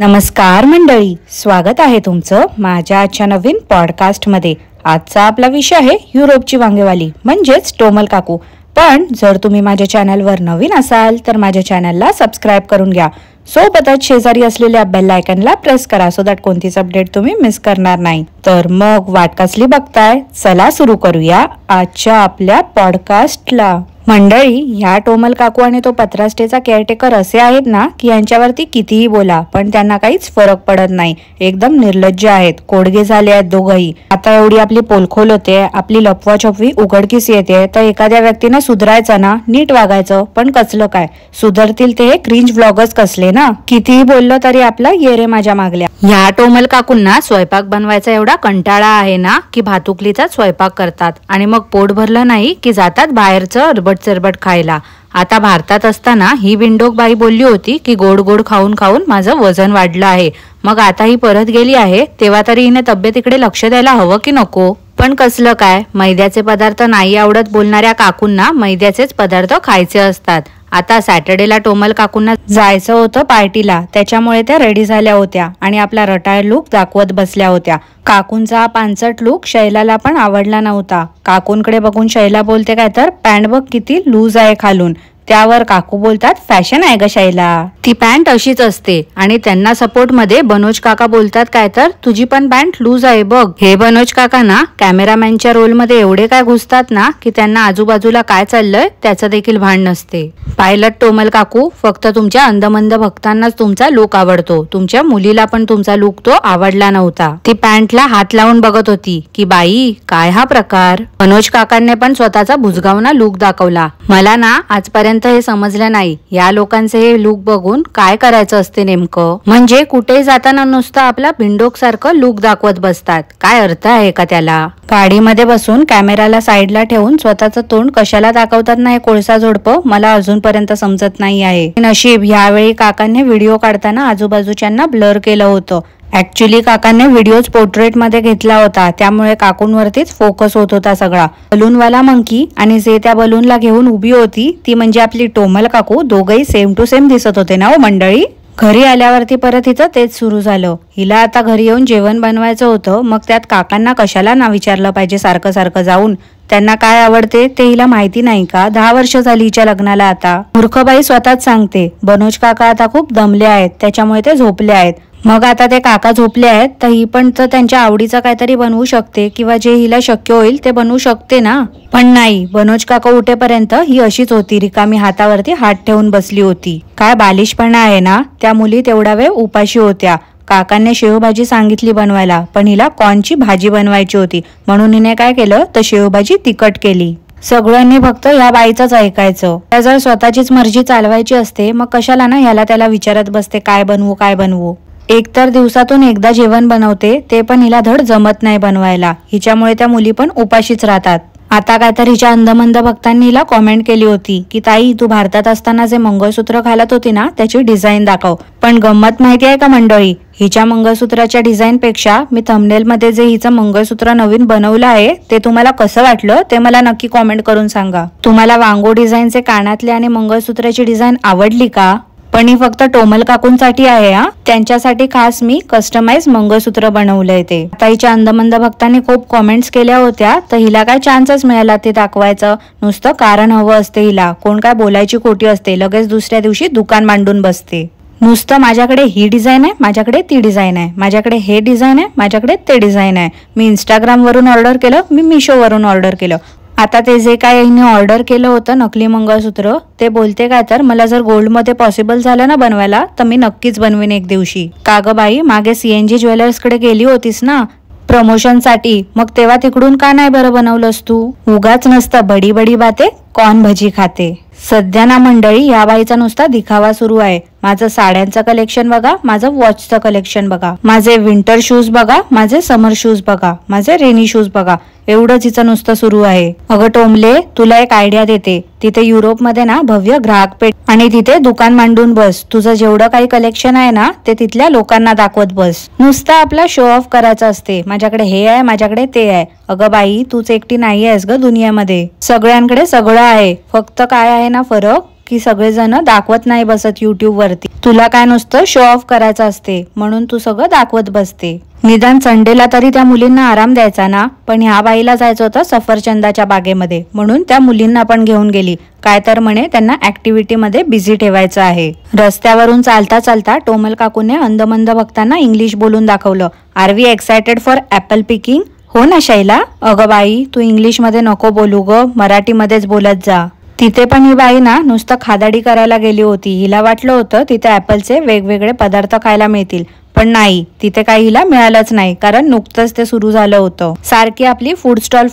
नमस्कार मंडळी, स्वागत आहे तुमचं माझ्या आजच्या नवीन पॉडकास्टमध्ये। आजचा आपला विषय आहे युरोपची वांगेवाली म्हणजेच टोमल काकू। पण जर तुम्ही माझ्या चॅनलवर नवीन असाल तर माझ्या चॅनलला सबस्क्राईब करून घ्या। सोबतच शेजारी असलेल्या बेल आयकॉनला प्रेस करा सो दॅट कोणतीच अपडेट तुम्ही मिस करणार नाही। तर मग वाट कसली बघताय, चला सुरू करूया आजच्या आपल्या पॉडकास्टला। मंडळी, ह्या टोमल काकू आणि तो पत्रास्टेचा केअरटेकर असे आहेत ना की यांच्यावरती कितीही बोला पण त्यांना काहीच फरक पडत नाही। एकदम निर्लज्ज आहेत, कोडगे झाले आहेत दोघही। आता एवढी आपली पोलखोल होते, आपली लपवाछपवी उघडकीस येते, तर एखाद्या व्यक्तीने सुधरायचं ना, नीट वागायचं। पण कसलं काय सुधरतील ते हे क्रिंज व्लॉगर्स कसले ना, कितीही बोललं तरी आपला ये रे माझ्या मागल्या। ह्या टोमल काकूंना स्वयंपाक बनवायचा एवढा कंटाळा आहे ना की भातुकलीचा स्वयंपाक करतात आणि मग पोट भरलं नाही की जातात बाहेरचं चरबट खायला। आता भारतात असताना ही बिंडोक बाई बोलली होती की गोड गोड खाऊन खाऊन माझं वजन वाढलं आहे। मग आता ही परत गेली आहे तेव्हा तरी हिने तब्येतीकडे लक्ष द्यायला हवं की नको। पण कसलं काय, मैद्याचे पदार्थ नाही आवडत बोलणाऱ्या काकूंना मैद्याचेच पदार्थ खायचे असतात। आता सॅटर्डेला टोमल काकूंना जायचं होतं पार्टीला, त्याच्यामुळे त्या रेडी झाल्या होत्या आणि आपला रटाळ लुक दाखवत बसल्या होत्या। काकूंचा हा पांचट लुक शैलाला पण आवडला नव्हता। काकूंकडे बघून शैला बोलते काय तर, पॅन्ट बघ किती लूज आहे खालून। त्यावर काकू बोलतात, फॅशन आहे ग शैला, ती पॅन्ट अशीच असते। आणि त्यांना सपोर्ट मध्ये बनोज काका बोलतात काय तर, तुझी पण पॅन्ट लूज आहे बघ। हे बनोज काका ना कॅमेरामॅनच्या रोल मध्ये एवढे काय घुसतात ना की त्यांना आजूबाजूला काय चाललंय त्याचं देखील भान नसते। पायलट टोमल काकू, फक्त तुमच्या अंधमंद भक्तांनाच तुमचा लुक आवडतो, तुमच्या मुलीला पण तुमचा लुक तो आवडला नव्हता। ती पॅन्टला हात लावून बघत होती की बाई काय हा प्रकार। मनोज काकांनी पण स्वतःचा बुजगावना लुक दाखवला। मला ना आजपर्यंत हे समजलं नाही, या लोकांचे हे लुक बघून काय करायचं असते नेमकं। म्हणजे कुठेही जाताना नुसतं आपला बिंडोक सारखं लुक दाखवत बसतात, काय अर्थ आहे का त्याला। गाडीमध्ये बसून कॅमेराला साईडला ठेवून स्वतःचं तोंड कशाला दाखवतात ना हे कोळसा जोडपं, मला अजूनपर्यंत समजत नाही आहे। नशीब ह्यावेळी काकांनी व्हिडिओ काढताना आजूबाजूच्यांना ब्लर केलं होतं। ऍक्च्युली काकांनी व्हिडिओज पोर्ट्रेट मध्ये घेतला होता, त्यामुळे काकूंवरतीच फोकस होत होता सगळा। बलूनवाला मंकी आणि जे त्या बलूनला घेऊन उभी होती ती म्हणजे आपली टोमल काकू, दोघही सेम टू सेम दिसत होते ना हो मंडळी। घरी आल्यावरती परत हिचं तेच सुरू झालं। हिला आता घरी येऊन जेवण बनवायचं होतं, मग त्यात काकांना कशाला ना विचारलं पाहिजे सारखं सारखं जाऊन। त्यांना काय आवडते ते हिला माहिती नाही का? 10 वर्ष झाली हिच्या लग्नाला आता। मूर्खबाई स्वतःच सांगते, बनोज काका आता खूप दमले आहेत त्याच्यामुळे ते झोपले आहेत। मग आता ते काका झोपले आहेत तर ही पण तर त्यांच्या आवडीचं काहीतरी बनवू शकते किंवा जे हिला शक्य होईल ते बनवू शकते ना। पण नाही, बनोज काका उठेपर्यंत ही अशीच होती, रिकामी हातावरती हात ठेवून बसली होती। काय बालिशपणा आहे ना, त्या मुली तेवढा वेळ उपाशी होत्या। काकांनी शेवभाजी सांगितली बनवायला, पण हिला कॉर्नची भाजी बनवायची होती, म्हणून हिने काय केलं तर शेवभाजी तिखट केली। सगळ्यांनी फक्त या बाईचंच ऐकायचं। त्या जर स्वतःचीच मर्जी चालवायची असते मग कशाला ना ह्याला त्याला विचारत बसते काय बनवू काय बनवू। एकतर दिवसातून एकदा जेवण बनवते, ते पण हिला धड जमत नाही बनवायला। हिच्यामुळे त्या मुली पण उपाशीच राहतात। आता काय तर हिच्या अंधमंद भक्तांनी हिला कॉमेंट केली होती की ताई, तू भारतात असताना जे मंगळसूत्र घालत होती ना त्याची डिझाईन दाखव। पण गंमत माहिती आहे का मंडळी, हिच्या मंगळसूत्राच्या डिझाईन पेक्षा मी थंबनेल मध्ये जे हिचं मंगळसूत्र नवीन बनवलं आहे ते तुम्हाला कसं वाटलं ते मला नक्की कॉमेंट करून सांगा। तुम्हाला वांगो डिझाईनचे कानातले आणि मंगळसूत्राची डिझाईन आवडली का? पण ही फक्त टोमल काकूंसाठी आहे हा, त्यांच्यासाठी खास मी कस्टमाइज मंगळसूत्र बनवलंय ते। आता हिच्या अंधमंद भक्तांनी खूप कॉमेंट्स केल्या होत्या तर हिला काय चान्सच मिळाला ते दाखवायचं, नुसतं कारण हवं असते हिला। कोण काय बोलायची खोटी असते, लगेच दुसऱ्या दिवशी दुकान मांडून बसते। नुसतं माझ्याकडे ही डिझाईन आहे, माझ्याकडे ती डिझाईन आहे, माझ्याकडे हे डिझाईन आहे, माझ्याकडे ते डिझाईन आहे। मी इंस्टाग्राम वरून ऑर्डर केलं, मी मिशो वरून ऑर्डर केलं। आता ते जे काय हिने ऑर्डर केलं होतं नकली मंगळसूत्र, ते बोलते काय तर मला जर गोल्ड मध्ये पॉसिबल झालं ना बनवायला तर मी नक्कीच बनवीन एक दिवशी। का ग बाई, मागे CNG ज्वेलर्स कडे गेली होतीस ना प्रमोशन साठी, मग तेव्हा तिकडून का नाही बरं बनवलंस तू? उगाच नसतं बडी बडी बाते कॉर्न भजी खाते। सध्या ना मंडळी या बाईचा नुसता दिखावा सुरू आहे। माझं साड्यांचं कलेक्शन बघा, माझं वॉचचं कलेक्शन बघा, माझे विंटर शूज बघा, माझे समर शूज बघा, माझे रेनी शूज बघा, एवढंच हिचं नुसतं सुरू आहे। अगं टोमले, तुला एक आयडिया देते, तिथे युरोपमध्ये ना भव्य ग्राहक पेठ आणि तिथे दुकान मांडून बस. तुझं जेवढं काही कलेक्शन आहे ना ते तिथल्या लोकांना दाखवत बस. नुसता आपला शो ऑफ करायचा असते. माझ्याकडे हे आहे, माझ्याकडे ते आहे. अगं बाई, तूच एकटी नाही आहेस ग दुनियामध्ये. सगळ्यांकडे सगळं आहे. फक्त काय आहे ना फरक, की सगळेजण दाखवत नाही बसत युट्यूब वरती. तुला काय नुसतं शो ऑफ करायचं असते म्हणून तू सगळं दाखवत बसते. निदान संडेला तरी त्या मुलींना आराम द्यायचा ना. पण ह्या बाईला जायचं होतं सफरचंदाच्या बागेमध्ये म्हणून त्या मुलींना पण घेऊन गेली. काय तर म्हणे त्यांना ऍक्टिव्हिटी मध्ये बिझी ठेवायचं आहे. रस्त्यावरून चालता चालता टोमल काकूने अंधमंद भक्तांना इंग्लिश बोलून दाखवलं. Are we excited for apple picking? हो ना शैला? अगं बाई, तू इंग्लिश मध्ये नको बोलू ग, मराठीमध्येच बोलत जा. तिथे पण ही बाई ना नुसतं खादाडी करायला गेली होती. हिला वाटलं होतं तिथे ऍपलचे वेगवेगळे पदार्थ खायला मिळतील, पण नाही, तिथे काही हिला मिळालंच नाही. कारण नुकतंच ते सुरू झालं होतं. सारखी आपली फूड स्टॉल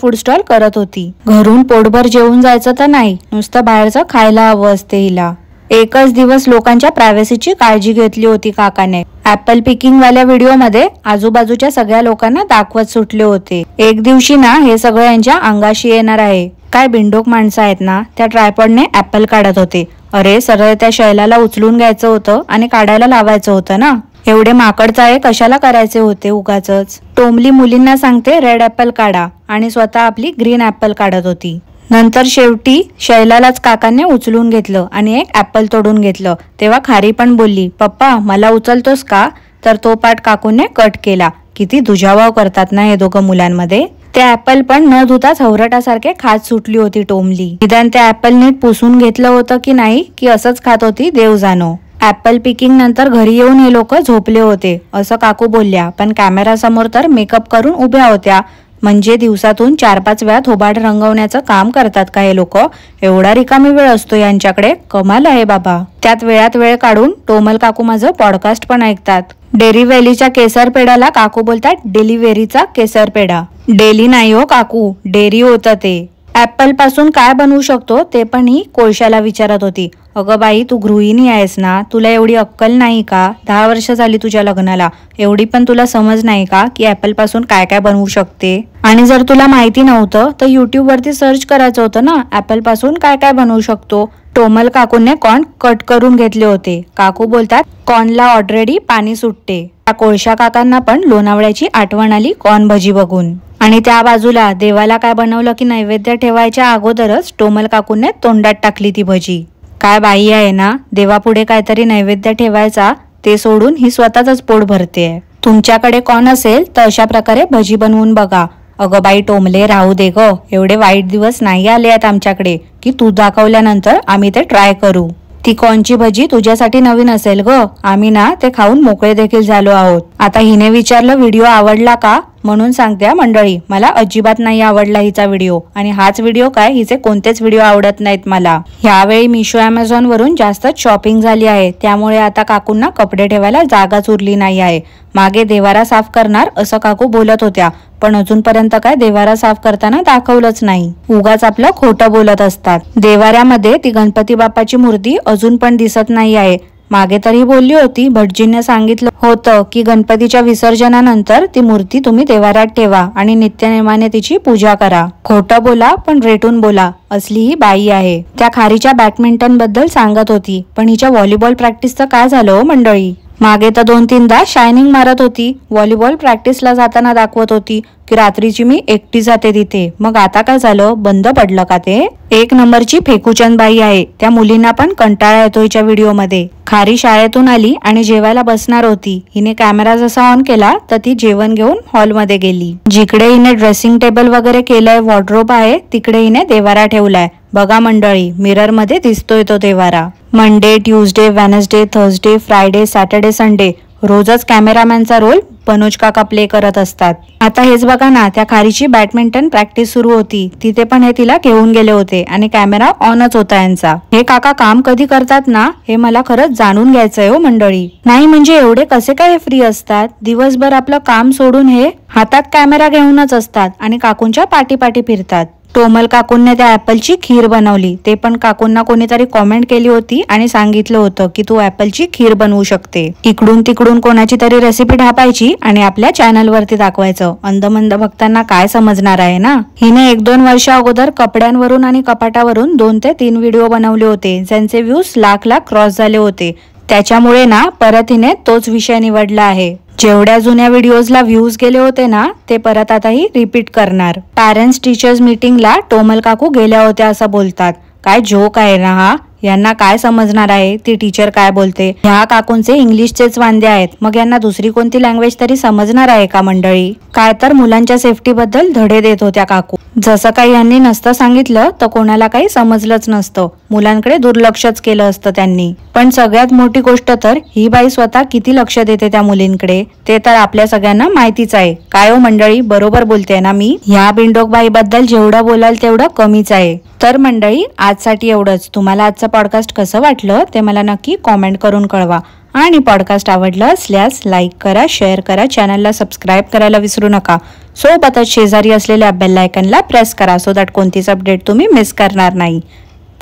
करत होती. घरून पोटभर जेवून जायचं तर नाही, नुसतं बाहेरचं खायला हवं असते हिला. एकच दिवस लोकांच्या प्रायव्हसीची काळजी घेतली होती काकाने. ऍपल पिकिंग वाल्या व्हिडिओ मध्ये आजूबाजूच्या सगळ्या लोकांना दाखवत सुटले होते. एक दिवशी ना हे सगळं यांच्या अंगाशी येणार आहे. काय बिंडोक माणसं आहेत ना, त्या ट्रायपॉडने ऍपल काढत होते. अरे सरळ त्या शैलाला उचलून घ्यायचं होतं आणि काढायला लावायचं होतं ना. एवढे माकड चाळे कशाला करायचे होते उगाचच. टोमली मुलींना सांगते रेड ऍपल काढा आणि स्वतः आपली ग्रीन ऍपल काढत होती. नंतर शेवटी शैलालाच काकांनी उचलून घेतलं आणि एक ऍपल तोडून घेतलं. तेव्हा खारी पण बोलली, पप्पा मला उचलतोस का? तर तो पाठ काकूने कट केला. किती दुजाभाव करतात ना हे दोघं मुलांमध्ये. ते ऍपल पण न धुताच हवरटासारखे खात सुटली होती टोमली. निदान ते ऍपल नीट पुसून घेतलं होतं की नाही, की असंच खात होती देव जाणो. ऍपल पिकिंग नंतर घरी येऊन हे लोक झोपले होते असं काकू बोलल्या. पण कॅमेरा समोर तर मेकअप करून उभ्या होत्या. म्हणजे दिवसातून 4-5 वेळा थोबाड रंगवण्याचं काम करतात का हे लोक? एवढा रिकामी वेळ असतो यांच्याकडे? कमाल आहे बाबा. त्यात वेळात वेळ काढून टोमल काकू माझं पॉडकास्ट पण ऐकतात. डेरी व्हॅलीच्या केसर पेढ्याला काकू बोलतात डेलिव्हेरीचा केसर पेढा. डेली नाही हो काकू, डेअरी होतं ते. ऍपल पासून काय बनवू शकतो ते पण ही कोळशाला विचारत होती. अगं बाई, तू गृहिणी आहेस ना, तुला एवढी अक्कल नाही का? 10 वर्ष झाली तुझ्या लग्नाला, एवढी पण तुला समज नाही का की ऍपल पासून काय काय बनवू शकते? आणि जर तुला माहिती नव्हतं तर युट्यूब वरती सर्च करायचं होतं ना, ऍपल पासून काय काय बनवू शकतो. टोमल काकूने कॉर्न कट करून घेतले होते. काकू बोलतात कॉर्नला ऑलरेडी पाणी सुटते. त्या कोळशा काकांना पण लोणावळ्याची आठवण आली कॉर्न भजी बघून. आणि त्या बाजूला देवाला काय बनवलं की नैवेद्य ठेवायच्या अगोदरच टोमल काकूने तोंडात टाकली ती भजी. काय बाई आहे ना, देवापुढे काहीतरी नैवेद्य ठेवायचा ते सोडून ही स्वतःच पोट भरतेय. तुमच्याकडे कॉर्न असेल तर अशा प्रकारे भजी बनवून बघा. अगं बाई टोमले, राहू दे ग, एवढे वाईट दिवस नाही आले आहेत आमच्याकडे की तू दाखवल्यानंतर आम्ही ते ट्राय करू. ती कॉर्नची भजी तुझ्यासाठी नवीन असेल ग. आम्ही ना ते खाऊन मोकळे देखील झालो आहोत. आता हिने विचारलं व्हिडिओ आवडला का, म्हणून सांगते मंडळी, मला अजिबात नाही आवडला हिचा व्हिडिओ. आणि हाच व्हिडिओ काय, हिचे कोणतेच व्हिडिओ आवडत नाहीत मला. ह्यावेळी मिशो अमेझॉन वरून जास्तच शॉपिंग झाली आहे, त्यामुळे आता काकूंना कपडे ठेवायला जागाच उरली नाही आहे. मागे देवारा साफ करणार असं काकू बोलत होत्या, पण अजूनपर्यंत काय देवारा साफ करताना दाखवलंच नाही. उगाच आपलं खोटं बोलत असतात. देवाऱ्यामध्ये ती गणपती बाप्पाची मूर्ती अजून पण दिसत नाही आहे. मागे तरी बोलली होती, भटजींनी सांगितलं होतं की गणपतीच्या विसर्जनानंतर ती मूर्ती तुम्ही देवाऱ्यात ठेवा आणि नित्यनेमाने तिची पूजा करा. खोटं बोला पण रेटून बोला, असली ही बाई आहे. त्या खारीच्या बॅडमिंटन बद्दल सांगत होती, पण हिच्या व्हॉलीबॉल प्रॅक्टिसचं काय झालं हो मंडळी? मागे तर 2-3दा शायनिंग मारत होती. व्हॉलीबॉल प्रॅक्टिसला जाताना दाखवत होती की रात्रीची मी एकटी जाते तिथे. मग आता काय झालं, बंद पडलं का ते? 1 नंबरची फेकूचंद बाई आहे. त्या मुलींना पण कंटाळा येतो हिच्या व्हिडिओमध्ये. खारी शाळेतून आली आणि जेवायला बसणार होती. हिने कॅमेरा जसा ऑन केला तर ती जेवण घेऊन हॉलमध्ये गेली. जिकडे हिने ड्रेसिंग टेबल वगैरे केलंय, वॉर्डरोब आहे, तिकडे हिने देवारा ठेवलाय. बघा मंडळी, मिरर मध्ये दिसतोय तो Devara. Monday, Tuesday, Wednesday, Thursday, Friday, Saturday, Sunday रोजच कॅमेरामॅनचा रोल मनोज काका प्ले करत असतात. आता हेच बघा ना, त्या खारीची बॅडमिंटन प्रॅक्टिस सुरू होती. तिथे पण हे तिला घेऊन गेले होते आणि कॅमेरा ऑनच होता यांचा. हे काका काम कधी करतात ना, हे मला खरंच जाणून घ्यायचंय हो मंडळी. नाही म्हणजे एवढे कसे काय फ्री असतात? दिवसभर आपलं काम सोडून हे हातात कॅमेरा घेऊनच असतात आणि काकूंच्या पाठी फिरतात. टोमल काकूंनी त्या ऍपलची खीर बनवली. ते पण काकूंना कोणीतरी कॉमेंट केली होती आणि सांगितलं होतं की तू ऍपलची खीर बनवू शकते. इकडून तिकडून कोणाची तरी रेसिपी ढापायची आणि आपल्या चॅनल वरती दाखवायचं. अंधमंद भक्तांना काय समजणार आहे ना. हिने 1-2 वर्ष अगोदर कपड्यांवरून आणि कपाटावरून 2 ते 3 व्हिडिओ बनवले होते, ज्यांचे व्ह्यूज लाख क्रॉस झाले होते. त्याच्यामुळे ना परत हिने तोच विषय निवडला आहे. जेवढ्या जुन्या व्हिडिओजला व्ह्यूज गेले होते ना ते परत आताही रिपीट करणार. पॅरेंट्स टीचर्स मीटिंगला टोमल काकू गेल्या होत्या असं बोलतात. काय जोक आहे ना हा. यांना काय समजणार आहे ती टीचर काय बोलते. ह्या काकूंचे इंग्लिशचेच वांदे आहेत, मग यांना दुसरी कोणती लँग्वेज तरी समजणार आहे का मंडळी. काय तर मुलांच्या सेफ्टी बद्दल धडे देत होत्या काकू. जसं काही यांनी नसतं सांगितलं तर कोणाला काही समजलंच नसतं. मुलांकडे दुर्लक्षच केलं असतं त्यांनी. पण सगळ्यात मोठी गोष्ट तर ही बाई स्वतः किती लक्ष देते त्या मुलींकडे ते तर आपल्या सगळ्यांना माहितीच आहे. काय हो मंडळी, बरोबर बोलते ना मी. ह्या बिंडोक बाई बद्दल जेवढं बोलाल तेवढं कमीच आहे. तर मंडळी आजसाठी एवढंच. तुम्हाला आजचं पॉडकास्ट कसं वाटलं ते मला नक्की कॉमेंट करून कळवा. आणि पॉडकास्ट आवडलं असल्यास लाईक करा, शेअर करा, चॅनलला सबस्क्राईब करायला विसरू नका. सोबतच शेजारी असलेल्या बेल आयकॉनला प्रेस करा सो दॅट कोणतीच अपडेट तुम्ही मिस करणार नाही.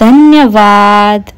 धन्यवाद.